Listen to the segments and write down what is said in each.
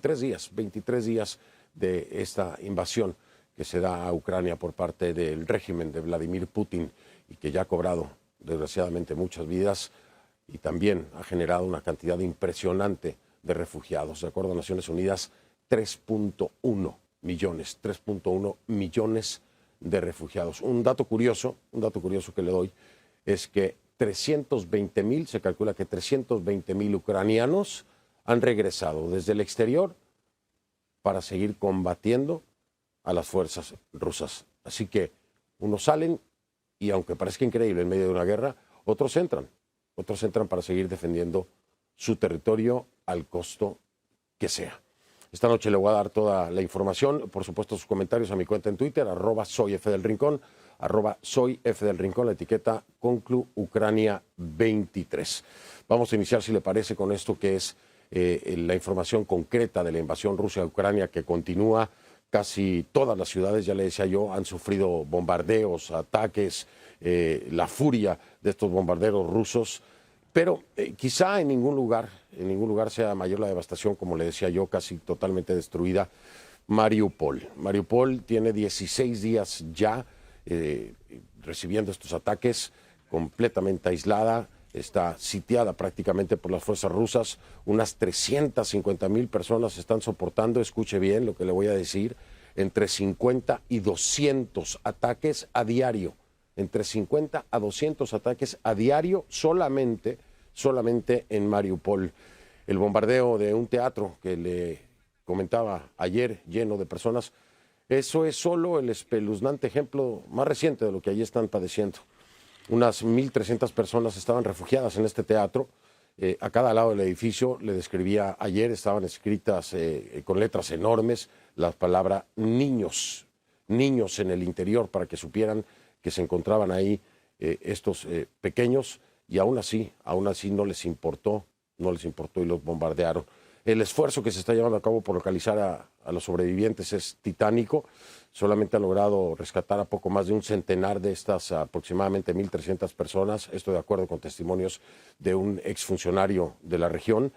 23 días de esta invasión que se da a Ucrania por parte del régimen de Vladimir Putin y que ya ha cobrado desgraciadamente muchas vidas y también ha generado una cantidad impresionante de refugiados. De acuerdo a Naciones Unidas, 3.1 millones de refugiados. Un dato curioso que le doy es que 320,000, se calcula que 320,000 ucranianos han regresado desde el exterior para seguir combatiendo a las fuerzas rusas. Así que unos salen y aunque parezca increíble en medio de una guerra, otros entran para seguir defendiendo su territorio al costo que sea. Esta noche le voy a dar toda la información, por supuesto sus comentarios a mi cuenta en Twitter, @soyfdelrincón, @soyfdelrincón, la etiqueta Conclu Ucrania 23. Vamos a iniciar, si le parece, con esto que es la información concreta de la invasión rusa a Ucrania, que continúa. Casi todas las ciudades, ya le decía yo, han sufrido bombardeos, ataques, la furia de estos bombarderos rusos. Pero quizá en ningún lugar sea mayor la devastación, como le decía yo, casi totalmente destruida, Mariupol. Mariupol tiene 16 días ya recibiendo estos ataques, completamente aislada, está sitiada prácticamente por las fuerzas rusas. Unas 350,000 personas están soportando, escuche bien lo que le voy a decir, entre 50 y 200 ataques a diario. Entre 50 a 200 ataques a diario solamente en Mariupol. El bombardeo de un teatro que le comentaba ayer, lleno de personas, eso es solo el espeluznante ejemplo más reciente de lo que allí están padeciendo. Unas 1,300 personas estaban refugiadas en este teatro. A cada lado del edificio, le describía ayer, estaban escritas con letras enormes la palabra niños en el interior, para que supieran que se encontraban ahí estos pequeños, y aún así no les importó y los bombardearon. El esfuerzo que se está llevando a cabo por localizar a los sobrevivientes es titánico. Solamente han logrado rescatar a poco más de un centenar de estas aproximadamente 1,300 personas, esto de acuerdo con testimonios de un exfuncionario de la región.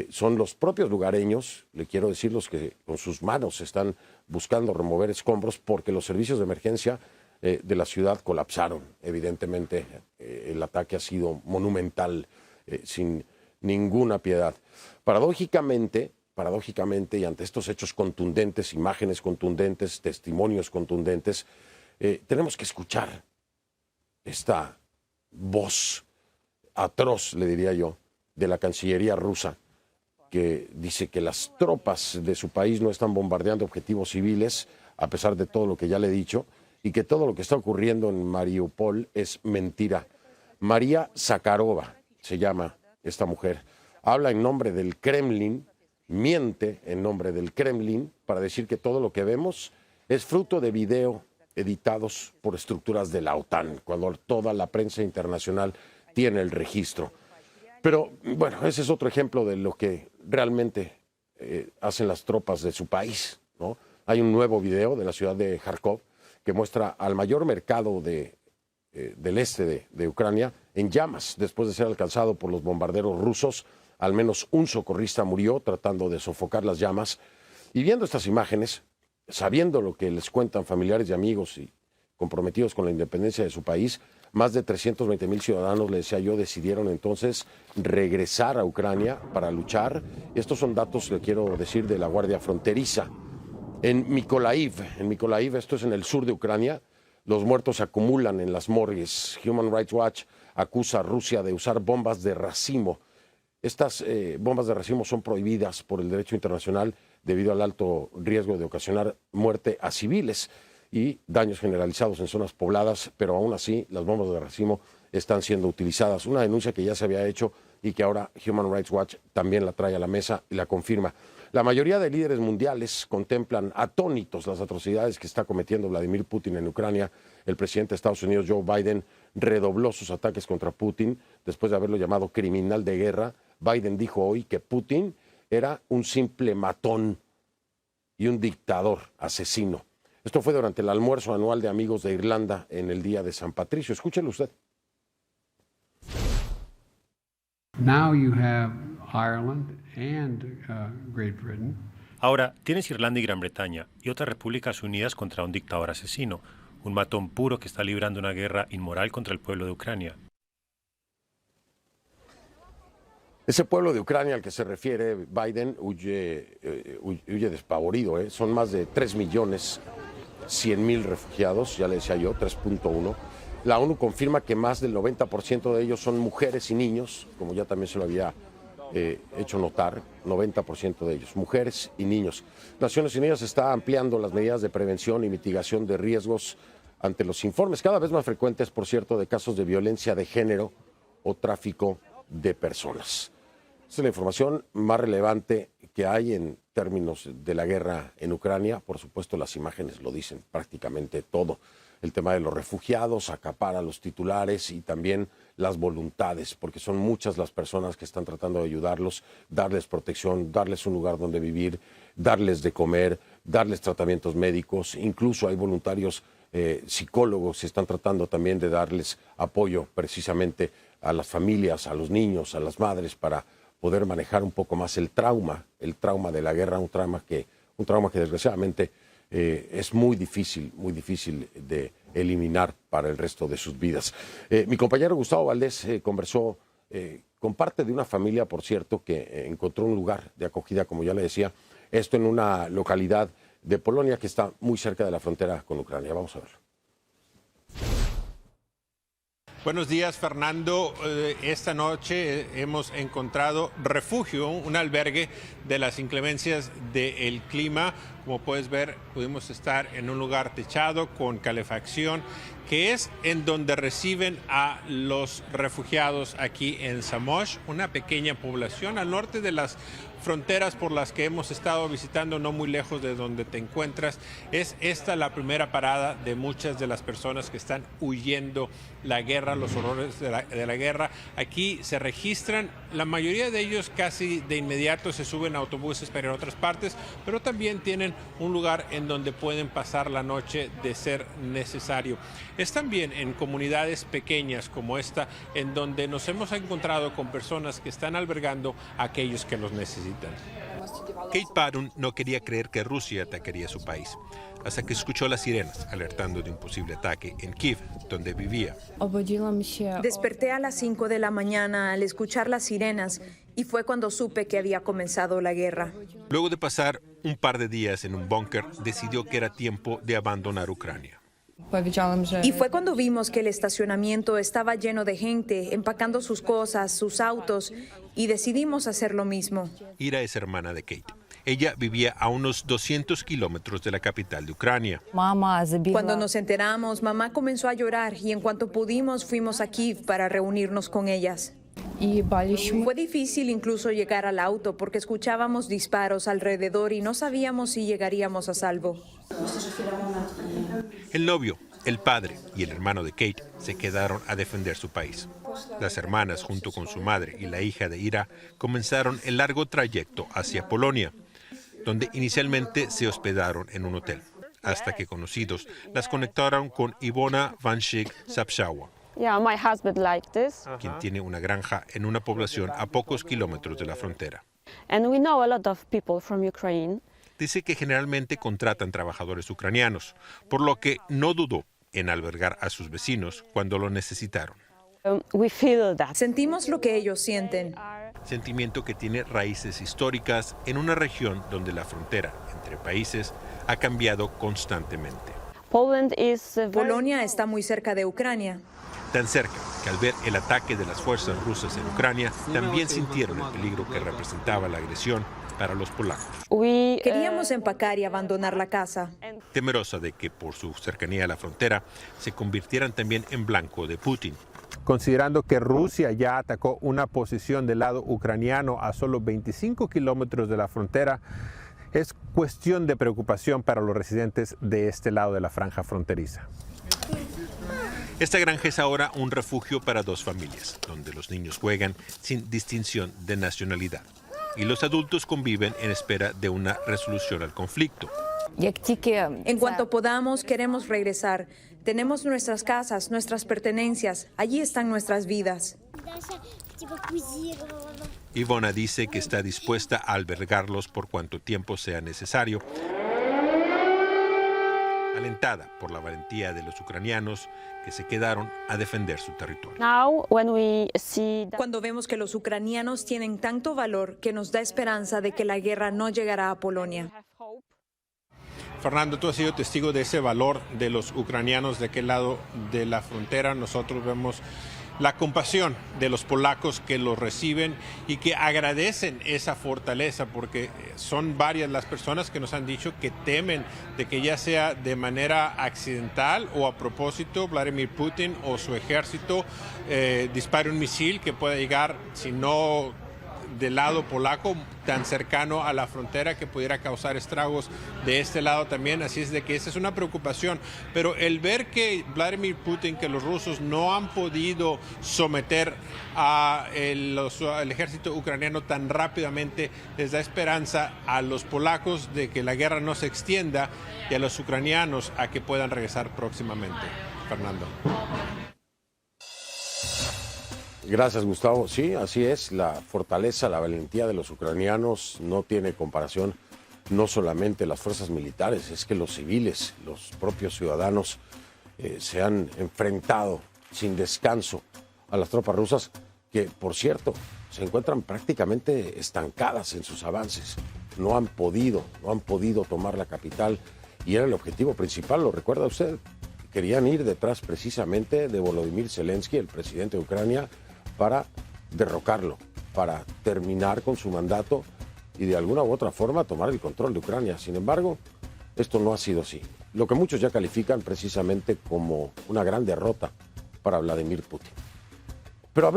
Son los propios lugareños, le quiero decir, los que con sus manos están buscando remover escombros, porque los servicios de emergencia de la ciudad colapsaron. Evidentemente, el ataque ha sido monumental, sin ninguna piedad. Paradójicamente, y ante estos hechos contundentes, imágenes contundentes, testimonios contundentes, tenemos que escuchar esta voz atroz, le diría yo, de la Cancillería rusa, que dice que las tropas de su país no están bombardeando objetivos civiles, a pesar de todo lo que ya le he dicho, y que todo lo que está ocurriendo en Mariupol es mentira. María Zakharova se llama esta mujer. Habla en nombre del Kremlin, miente en nombre del Kremlin para decir que todo lo que vemos es fruto de video editados por estructuras de la OTAN, cuando toda la prensa internacional tiene el registro. Pero bueno, ese es otro ejemplo de lo que realmente hacen las tropas de su país, ¿no? Hay un nuevo video de la ciudad de Kharkov que muestra al mayor mercado del este de Ucrania en llamas, después de ser alcanzado por los bombarderos rusos. Al menos un socorrista murió tratando de sofocar las llamas. Y viendo estas imágenes, sabiendo lo que les cuentan familiares y amigos y comprometidos con la independencia de su país, más de 320,000 ciudadanos, le decía yo, decidieron entonces regresar a Ucrania para luchar. Estos son datos, le quiero decir, de la Guardia Fronteriza. En Mykolaiv, esto es en el sur de Ucrania, los muertos se acumulan en las morgues. Human Rights Watch acusa a Rusia de usar bombas de racimo. Estas bombas de racimo son prohibidas por el derecho internacional debido al alto riesgo de ocasionar muerte a civiles y daños generalizados en zonas pobladas, pero aún así las bombas de racimo están siendo utilizadas. Una denuncia que ya se había hecho y que ahora Human Rights Watch también la trae a la mesa y la confirma. La mayoría de líderes mundiales contemplan atónitos las atrocidades que está cometiendo Vladimir Putin en Ucrania. El presidente de Estados Unidos, Joe Biden, redobló sus ataques contra Putin después de haberlo llamado criminal de guerra. Biden dijo hoy que Putin era un simple matón y un dictador asesino. Esto fue durante el almuerzo anual de amigos de Irlanda en el día de San Patricio. Escúchelo usted. Now you have Ireland and Great Britain Ahora, tienes Irlanda y Gran Bretaña y otras repúblicas unidas contra un dictador asesino, un matón puro que está librando una guerra inmoral contra el pueblo de Ucrania. Ese pueblo de Ucrania al que se refiere Biden huye despavorido. Son más de 3.100.000 refugiados, ya le decía yo, 3.1. La ONU confirma que más del 90% de ellos son mujeres y niños, como ya también se lo había hecho notar, 90% de ellos, mujeres y niños. Naciones Unidas está ampliando las medidas de prevención y mitigación de riesgos ante los informes cada vez más frecuentes, por cierto, de casos de violencia de género o tráfico de personas. Esta es la información más relevante que hay en términos de la guerra en Ucrania. Por supuesto, las imágenes lo dicen prácticamente todo. El tema de los refugiados acapara los titulares y también las voluntades, porque son muchas las personas que están tratando de ayudarlos, darles protección, darles un lugar donde vivir, darles de comer, darles tratamientos médicos. Incluso hay voluntarios psicólogos que están tratando también de darles apoyo precisamente a las familias, a los niños, a las madres, para poder manejar un poco más el trauma de la guerra, un trauma que desgraciadamente es muy difícil de eliminar para el resto de sus vidas. Mi compañero Gustavo Valdés conversó con parte de una familia, por cierto, que encontró un lugar de acogida, como ya le decía, esto en una localidad de Polonia que está muy cerca de la frontera con Ucrania. Vamos a verlo. Buenos días, Fernando. Esta noche hemos encontrado refugio, un albergue de las inclemencias del clima. Como puedes ver, pudimos estar en un lugar techado con calefacción, que es en donde reciben a los refugiados aquí en Zamość, una pequeña población al norte de las fronteras por las que hemos estado visitando, no muy lejos de donde te encuentras. Es esta la primera parada de muchas de las personas que están huyendo la guerra, los horrores de la guerra. Aquí se registran, la mayoría de ellos casi de inmediato se suben a autobuses para ir a otras partes, pero también tienen un lugar en donde pueden pasar la noche de ser necesario. Es también en comunidades pequeñas como esta en donde nos hemos encontrado con personas que están albergando a aquellos que los necesitan. Kate Padun no quería creer que Rusia atacaría su país, hasta que escuchó las sirenas alertando de un posible ataque en Kiev, donde vivía. Desperté a las 5 de la mañana al escuchar las sirenas y fue cuando supe que había comenzado la guerra. Luego de pasar un par de días en un búnker, decidió que era tiempo de abandonar Ucrania. Y fue cuando vimos que el estacionamiento estaba lleno de gente empacando sus cosas, sus autos, y decidimos hacer lo mismo. Ira es hermana de Kate. Ella vivía a unos 200 kilómetros de la capital de Ucrania. Cuando nos enteramos, mamá comenzó a llorar y en cuanto pudimos fuimos a Kiev para reunirnos con ellas. Fue difícil incluso llegar al auto porque escuchábamos disparos alrededor y no sabíamos si llegaríamos a salvo. El novio, el padre y el hermano de Kate se quedaron a defender su país. Las hermanas, junto con su madre y la hija de Ira, comenzaron el largo trayecto hacia Polonia, donde inicialmente se hospedaron en un hotel, hasta que conocidos las conectaron con Iwona Wansik-Sapshawa, quien tiene una granja en una población a pocos kilómetros de la frontera. Dice que generalmente contratan trabajadores ucranianos, por lo que no dudó en albergar a sus vecinos cuando lo necesitaron. Sentimos lo que ellos sienten. Sentimiento que tiene raíces históricas en una región donde la frontera entre países ha cambiado constantemente. Polonia está muy cerca de Ucrania. Tan cerca que al ver el ataque de las fuerzas rusas en Ucrania, también sintieron el peligro que representaba la agresión para los polacos. Queríamos empacar y abandonar la casa. Temerosa de que por su cercanía a la frontera se convirtieran también en blanco de Putin. Considerando que Rusia ya atacó una posición del lado ucraniano a solo 25 kilómetros de la frontera, es cuestión de preocupación para los residentes de este lado de la franja fronteriza. Esta granja es ahora un refugio para dos familias, donde los niños juegan sin distinción de nacionalidad y los adultos conviven en espera de una resolución al conflicto. En cuanto podamos, queremos regresar. Tenemos nuestras casas, nuestras pertenencias. Allí están nuestras vidas. Ivona dice que está dispuesta a albergarlos por cuanto tiempo sea necesario, alentada por la valentía de los ucranianos que se quedaron a defender su territorio. Cuando vemos que los ucranianos tienen tanto valor, que nos da esperanza de que la guerra no llegará a Polonia. Fernando, tú has sido testigo de ese valor de los ucranianos de aquel lado de la frontera. Nosotros vemos la compasión de los polacos que los reciben y que agradecen esa fortaleza, porque son varias las personas que nos han dicho que temen de que ya sea de manera accidental o a propósito Vladimir Putin o su ejército dispare un misil que pueda llegar, si no del lado polaco, tan cercano a la frontera, que pudiera causar estragos de este lado también. Así es de que esa es una preocupación. Pero el ver que Vladimir Putin, que los rusos no han podido someter al ejército ucraniano tan rápidamente, les da esperanza a los polacos de que la guerra no se extienda y a los ucranianos a que puedan regresar próximamente. Fernando. Gracias, Gustavo. Sí, así es. La fortaleza, la valentía de los ucranianos no tiene comparación. No solamente las fuerzas militares, es que los civiles, los propios ciudadanos se han enfrentado sin descanso a las tropas rusas, que, por cierto, se encuentran prácticamente estancadas en sus avances. No han podido tomar la capital, y era el objetivo principal, ¿lo recuerda usted? Querían ir detrás precisamente de Volodymyr Zelensky, el presidente de Ucrania, para derrocarlo, para terminar con su mandato y de alguna u otra forma tomar el control de Ucrania. Sin embargo, esto no ha sido así. Lo que muchos ya califican precisamente como una gran derrota para Vladimir Putin.